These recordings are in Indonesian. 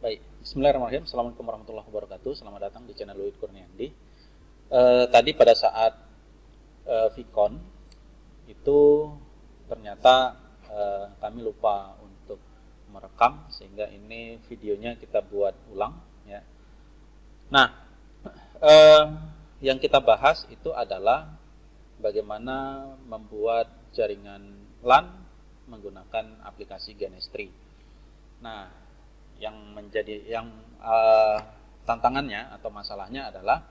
Baik, Bismillahirrahmanirrahim. Assalamualaikum warahmatullahi wabarakatuh. Selamat datang di channel Luit Kurniandi. Tadi pada saat Vicon itu ternyata kami lupa untuk merekam, sehingga ini videonya kita buat ulang ya. Nah, yang kita bahas itu adalah bagaimana membuat jaringan LAN menggunakan aplikasi Genestri. Nah, yang tantangannya atau masalahnya adalah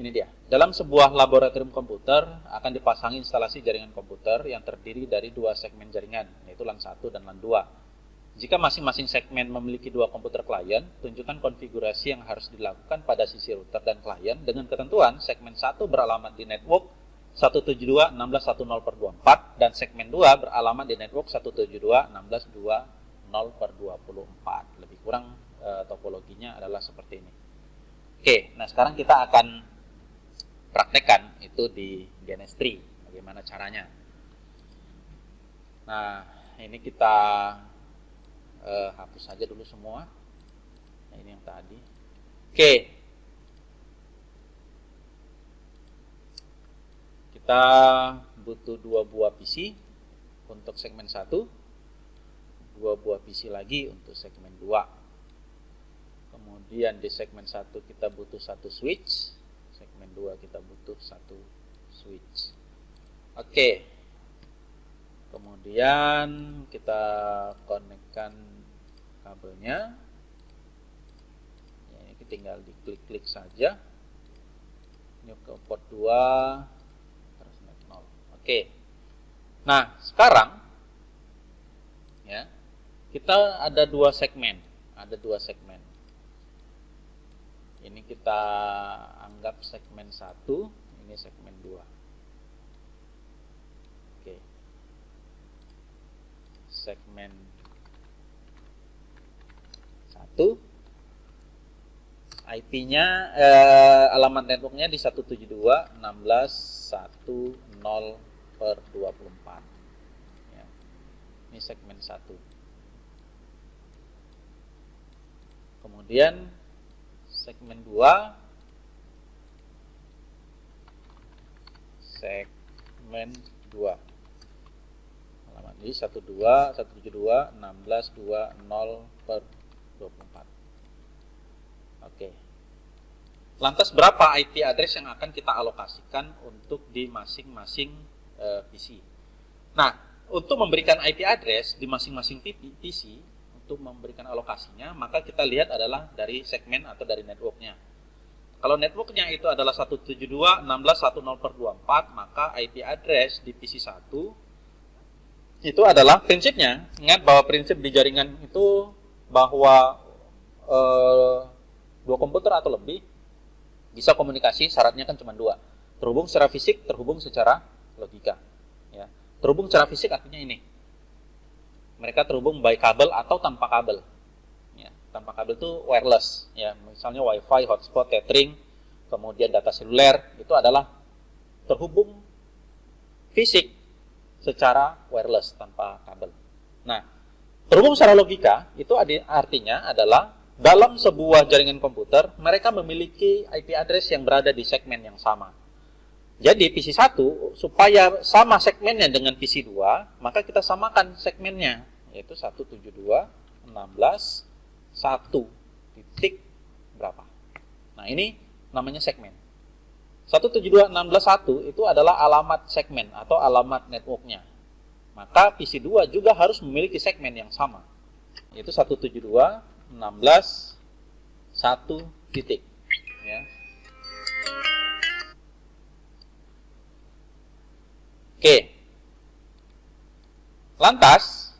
ini dia. Dalam sebuah laboratorium komputer akan dipasangi instalasi jaringan komputer yang terdiri dari dua segmen jaringan, yaitu LAN 1 dan LAN 2. Jika masing-masing segmen memiliki dua komputer klien, tunjukkan konfigurasi yang harus dilakukan pada sisi router dan klien dengan ketentuan segmen 1 beralamat di network 172.16.10/24 dan segmen 2 beralamat di network 172.16.20/24. Lebih kurang topologinya adalah seperti ini. Oke, nah sekarang kita akan praktekkan itu di Genestri, bagaimana caranya. Nah, ini kita hapus saja dulu semua. Nah, ini yang tadi. Oke, kita butuh 2 buah PC untuk segmen 1, 2 buah PC lagi untuk segmen 2. Kemudian di segmen 1 kita butuh 1 switch, segmen 2 kita butuh 1 switch. Oke. Kemudian kita konekkan kabelnya. Ya, ini tinggal diklik-klik saja. Ini ke port 2 terus net 0. Oke. Nah, sekarang ya, kita ada 2 segmen. Ini kita anggap segmen 1, ini segmen 2. Oke. Segmen 1, IP-nya alamat networknya di 172.16.10/24. Ya. Ini segmen 1. Kemudian segmen 2 alamat di 172.16.20/24. Oke. Lantas berapa IP address yang akan kita alokasikan untuk di masing-masing PC? Nah, untuk memberikan IP address di masing-masing PC, untuk memberikan alokasinya, maka kita lihat adalah dari segmen atau dari networknya. Kalau networknya itu adalah 172.16.10/24, maka IP address di PC 1 itu adalah prinsipnya. Ingat bahwa prinsip di jaringan itu bahwa 2 komputer atau lebih bisa komunikasi, syaratnya kan cuma 2. Terhubung secara fisik, terhubung secara logika. Ya. Terhubung secara fisik artinya ini. Mereka terhubung by kabel atau tanpa kabel. Ya, tanpa kabel itu wireless. Ya, misalnya WiFi, hotspot, tethering, kemudian data seluler itu adalah terhubung fisik secara wireless tanpa kabel. Nah, terhubung secara logika itu artinya adalah dalam sebuah jaringan komputer mereka memiliki IP address yang berada di segmen yang sama. Jadi PC 1 supaya sama segmennya dengan PC 2, maka kita samakan segmennya, yaitu 172.16.1 titik berapa. Nah, ini namanya segmen. 172.16.1 itu adalah alamat segmen atau alamat networknya. Maka PC 2 juga harus memiliki segmen yang sama, yaitu 172.16.1 titik. Ya. Oke. Lantas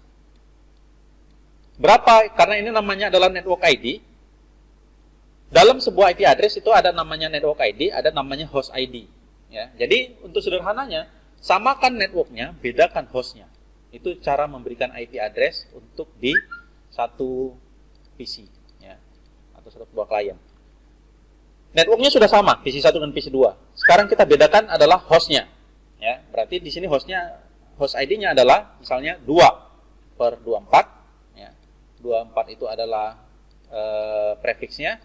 berapa, karena ini namanya adalah network ID. Dalam sebuah IP address itu ada namanya network ID, ada namanya host ID. Ya. Jadi untuk sederhananya, samakan networknya, bedakan hostnya. Itu cara memberikan IP address untuk di satu PC, ya, atau satu buah klien. Networknya sudah sama, PC 1 dan PC 2. Sekarang kita bedakan adalah hostnya. Ya, berarti di sini host ID-nya adalah misalnya 2/24, ya. 24 itu adalah prefiksnya.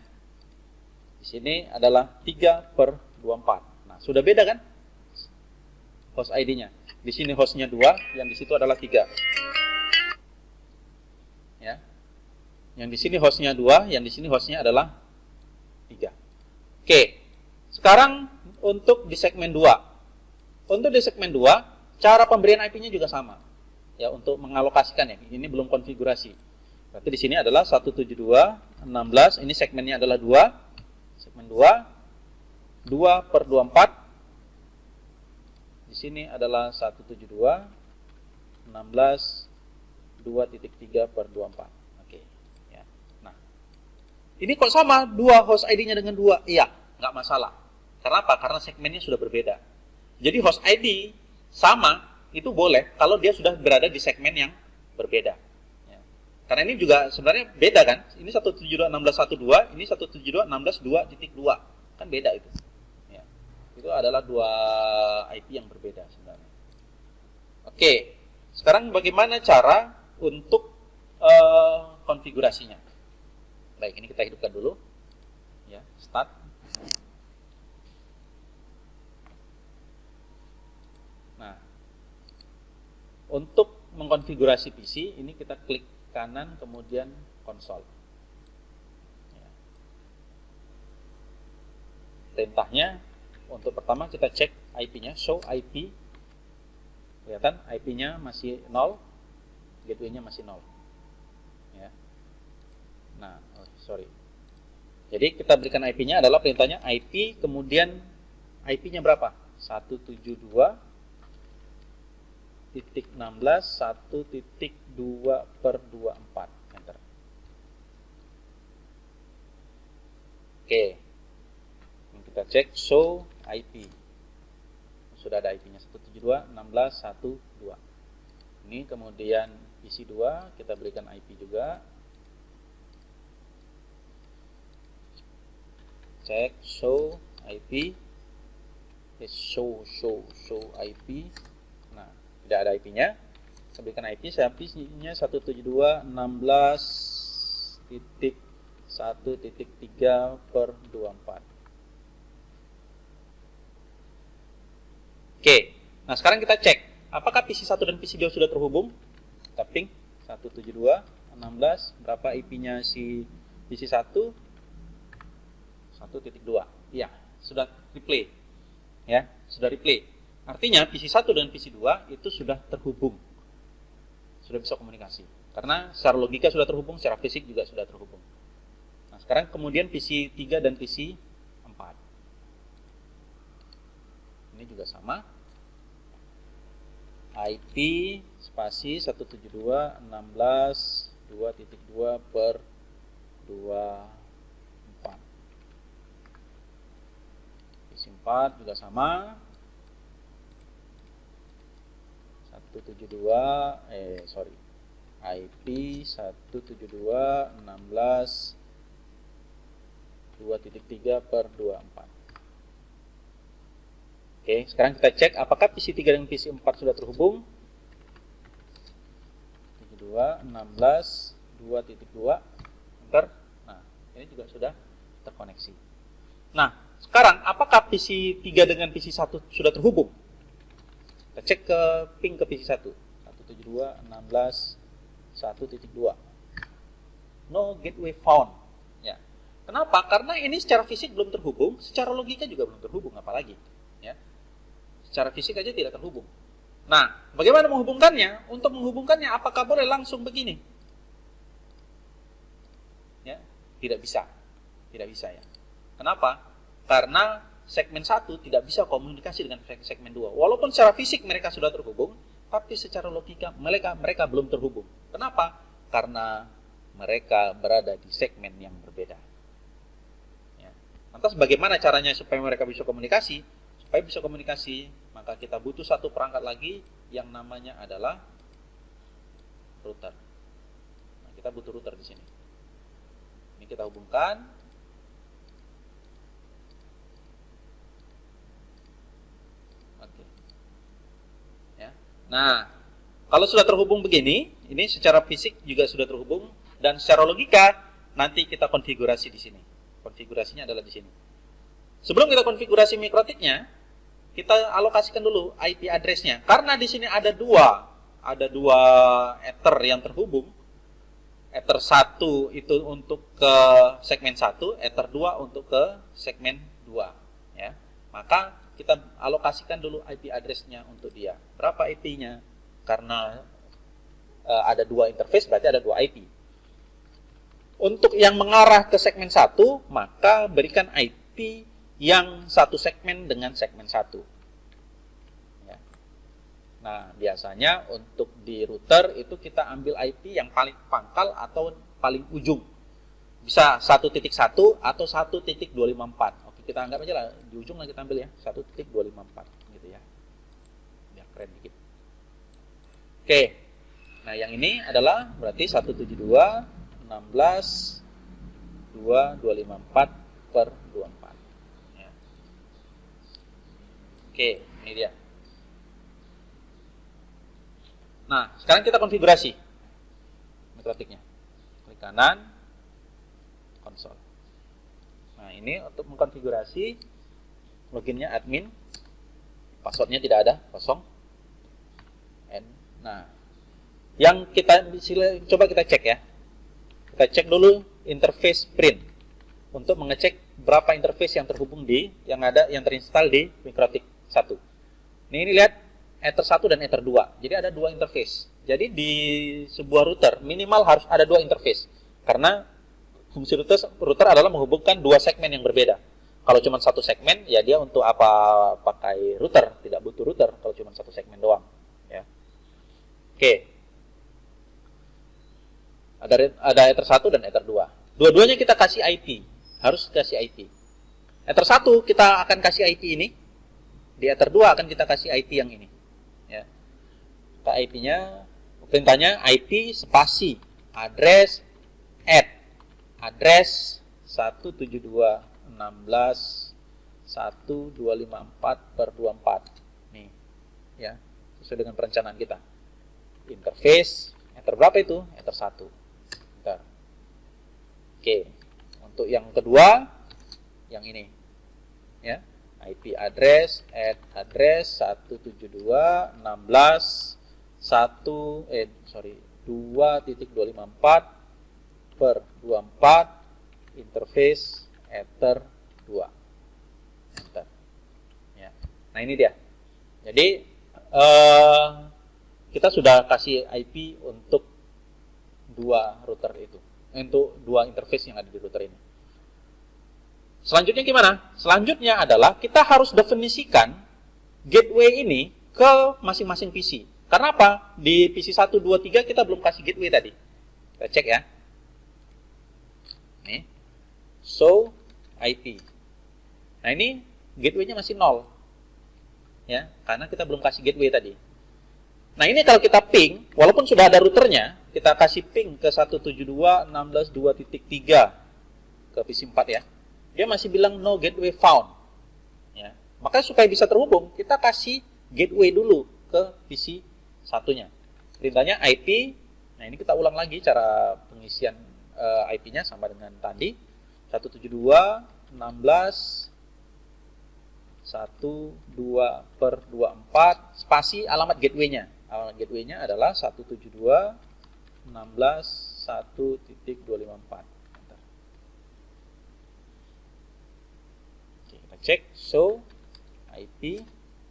Di sini adalah 3/24. Nah, sudah beda kan? Host ID-nya. Di sini hostnya 2, yang di situ adalah 3. Ya. Yang di sini hostnya 2, yang di sini hostnya adalah 3. Oke. Sekarang untuk di segmen 2. Untuk di segmen 2, cara pemberian IP-nya juga sama. Ya, untuk mengalokasikan ya. Ini belum konfigurasi. Berarti di sini adalah 172.16, ini segmennya adalah 2. Segmen 2, 2/24. Di sini adalah 172.16 2.3/24. Oke, ya. Nah, ini kok sama dua host ID-nya dengan 2? Iya, nggak masalah. Karena apa? Karena segmennya sudah berbeda. Jadi host ID sama itu boleh kalau dia sudah berada di segmen yang berbeda. Ya. Karena ini juga sebenarnya beda kan? Ini 172.16.1.2, ini 172.16.2.2. Kan beda itu. Ya. Itu adalah dua IP yang berbeda sebenarnya. Oke, sekarang bagaimana cara untuk konfigurasinya? Baik, ini kita hidupkan dulu. Ya, start. Nah, untuk mengkonfigurasi PC, ini kita klik kanan kemudian konsol. Ya. Perintahnya untuk pertama kita cek IP-nya, show IP. Kelihatan IP-nya masih 0, gateway-nya masih 0. Ya. Nah, sorry. Jadi kita berikan IP-nya adalah perintahnya IP, kemudian IP-nya berapa? 172.16.1.2/24. Enter. Oke. Kita cek show IP. Sudah ada IP-nya 172.16.1.2. Ini kemudian PC 2 kita berikan IP juga. Cek show IP. Show IP. Nah, tidak ada IP-nya. Kita berikan IP, IP-nya 172.16.1.3/24. Oke, nah sekarang kita cek apakah PC 1 dan PC 2 sudah terhubung. Kita ping 172.16, berapa IP-nya si PC 1? 1.2. Iya, sudah replay. Ya, sudah replay. Artinya PC 1 dan PC 2 itu sudah terhubung. Sudah bisa komunikasi. Karena secara logika sudah terhubung, secara fisik juga sudah terhubung. Nah, sekarang kemudian PC 3 dan PC 4. Ini juga sama. IP spasi 172.16.2.2/24. PC 4 juga sama. IP 172.16.2.3/24. Oke, sekarang kita cek apakah PC 3 dan PC 4 sudah terhubung. 172.16.2.2. Enter. Nah, ini juga sudah terkoneksi. Nah, sekarang apakah PC 3 dengan PC 1 sudah terhubung? Kita cek ke ping ke PC 1. 172.16.1.2. No gateway found. Ya. Kenapa? Karena ini secara fisik belum terhubung, secara logika juga belum terhubung, apalagi. Ya. Secara fisik aja tidak terhubung. Nah, bagaimana menghubungkannya? Untuk menghubungkannya, apakah boleh langsung begini? Ya, tidak bisa. Tidak bisa ya. Kenapa? Karena segmen 1 tidak bisa komunikasi dengan segmen 2. Walaupun secara fisik mereka sudah terhubung, tapi secara logika mereka belum terhubung. Kenapa? Karena mereka berada di segmen yang berbeda. Ya. Lantas bagaimana caranya supaya mereka bisa komunikasi? Supaya bisa komunikasi, maka kita butuh satu perangkat lagi yang namanya adalah router. Nah, kita butuh router di sini. Ini kita hubungkan. Oke. Ya. Nah, kalau sudah terhubung begini, ini secara fisik juga sudah terhubung dan secara logika nanti kita konfigurasi di sini. Konfigurasinya adalah di sini. Sebelum kita konfigurasi mikrotiknya, kita alokasikan dulu IP address-nya. Karena di sini ada dua ether yang terhubung. Ether 1 itu untuk ke segmen 1, ether 2 untuk ke segmen 2, ya. Maka kita alokasikan dulu IP address-nya untuk dia. Berapa IP-nya? Karena ada dua interface, berarti ada dua IP. Untuk yang mengarah ke segmen 1, maka berikan IP yang satu segmen dengan segmen 1. Ya. Nah, biasanya untuk di router itu kita ambil IP yang paling pangkal atau paling ujung. Bisa 1.1 atau 1.254. Oke, kita anggap aja lah di ujung lah kita ambil ya, 1.254 gitu ya. Biar keren dikit. Oke. Nah, yang ini adalah berarti 172.16.2.254/24. Ya. Oke, ini dia. Nah, sekarang kita konfigurasi mikrotiknya. Klik kanan, konsol. Nah, ini untuk mengkonfigurasi loginnya admin. Passwordnya tidak ada, kosong. Nah, yang coba kita cek ya. Kita cek dulu interface print untuk mengecek berapa interface yang terhubung yang terinstall di mikrotik 1. Ini lihat ether 1 dan ether 2. Jadi ada dua interface. Jadi di sebuah router minimal harus ada dua interface. Karena fungsi router adalah menghubungkan dua segmen yang berbeda. Kalau cuma satu segmen, ya dia untuk apa pakai router? Tidak butuh router kalau cuma satu segmen doang. Ya. Oke. Ada ether 1 dan ether 2. Dua-duanya kita kasih IP. Harus kasih IP. Ether 1 kita akan kasih IP ini. Di ether 2 akan kita kasih IP yang ini. Ya. Kita IP-nya, perintahnya IP spasi address address 172.16.1.254/24. Nih, ya, sesuai dengan perencanaan kita. Interface ether berapa itu? Ether 1. Bentar. Oke, untuk yang kedua, yang ini, ya, IP address address 2.254/24 interface ether 2. Bentar. Ya. Nah, ini dia. Jadi kita sudah kasih IP untuk dua router itu, untuk dua interface yang ada di router ini. Selanjutnya gimana? Selanjutnya adalah kita harus definisikan gateway ini ke masing-masing PC. Karena apa? Di PC 1, 2, 3 kita belum kasih gateway tadi. Kita cek ya. Nih. Show IP. Nah, ini gateway-nya masih 0. Ya, karena kita belum kasih gateway tadi. Nah, ini kalau kita ping, walaupun sudah ada routernya, kita kasih ping ke 172.16.2.3 ke PC 4 ya. Dia masih bilang no gateway found. Ya. Makanya supaya bisa terhubung, kita kasih gateway dulu ke PC satunya. Perintahnya IP. Nah, ini kita ulang lagi cara pengisian IP-nya sama dengan tadi. 172.16.1.2/24 spasi alamat gateway-nya. Alamat gateway-nya adalah 172.16.1.254. Oke, kita cek show IP.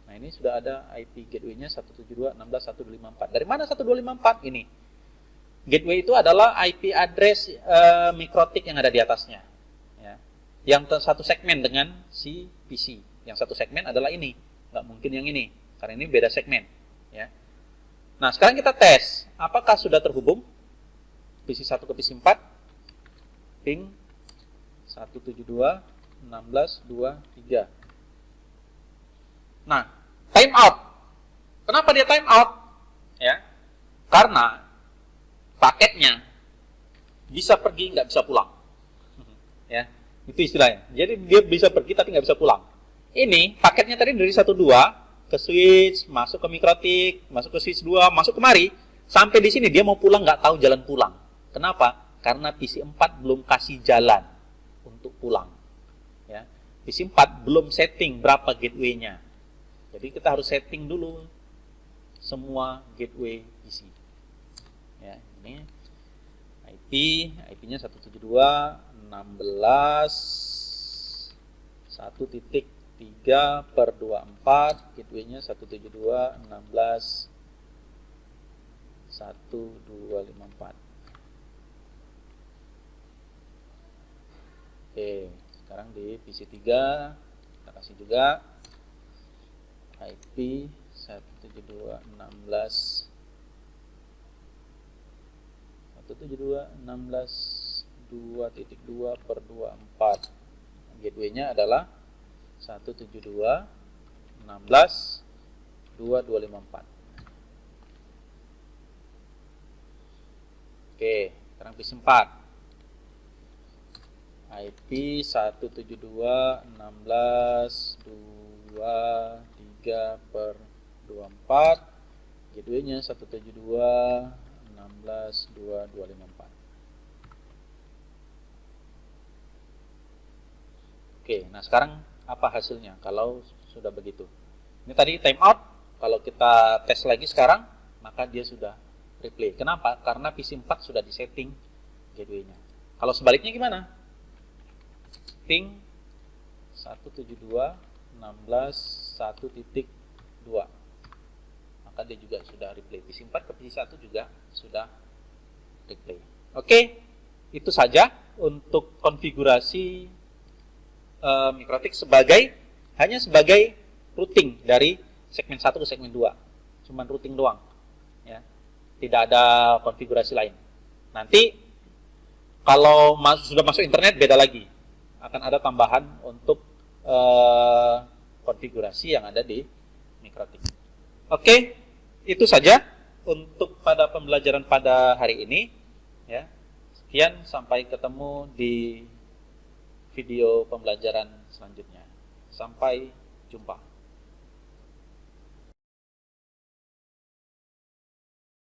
Nah, ini sudah ada IP gateway-nya 172.16.1.254. Dari mana 1.254? Ini. Gateway itu adalah IP address mikrotik yang ada di atasnya. Ya. Yang satu segmen dengan si PC. Yang satu segmen adalah ini. Nggak mungkin yang ini. Karena ini beda segmen. Ya. Nah, sekarang kita tes. Apakah sudah terhubung? PC 1 ke PC 4. Ping 172.16.2.3. Nah, time out. Kenapa dia time out? Ya. Karena paketnya bisa pergi, nggak bisa pulang. Ya, itu istilahnya. Jadi dia bisa pergi tapi nggak bisa pulang. Ini paketnya tadi dari 1.2 ke switch, masuk ke mikrotik, masuk ke switch 2, masuk kemari, sampai di sini dia mau pulang nggak tahu jalan pulang. Kenapa? karena PC4 belum kasih jalan untuk pulang. Ya. PC4 belum setting berapa gateway-nya. Jadi kita harus setting dulu semua gateway PC. Ya, ini IP-nya 172.16.1.3/24, gateway-nya 172.16.1.254. Oke, sekarang di PC3 kita kasih juga IP 172.16.2.24. Gateway-nya adalah 172.16.2.254. Oke, sekarang PC4. IP 172.16.2.3/24, gateway-nya 172.16.2.254. Oke, nah sekarang apa hasilnya kalau sudah begitu? Ini tadi timeout, kalau kita tes lagi sekarang, maka dia sudah replay. Kenapa? Karena PC4 sudah disetting gateway-nya. Kalau sebaliknya gimana? Ping 172.16.1.2, maka dia juga sudah replay. PC4 ke PC1 juga sudah replay. Oke, itu saja untuk konfigurasi Mikrotik hanya sebagai routing dari segmen 1 ke segmen 2. Cuman routing doang, ya. Tidak ada konfigurasi lain. Nanti kalau sudah masuk internet beda lagi. Akan ada tambahan untuk konfigurasi yang ada di Mikrotik. Oke, itu saja untuk pada pembelajaran pada hari ini. Ya, sekian, sampai ketemu di video pembelajaran selanjutnya. Sampai jumpa.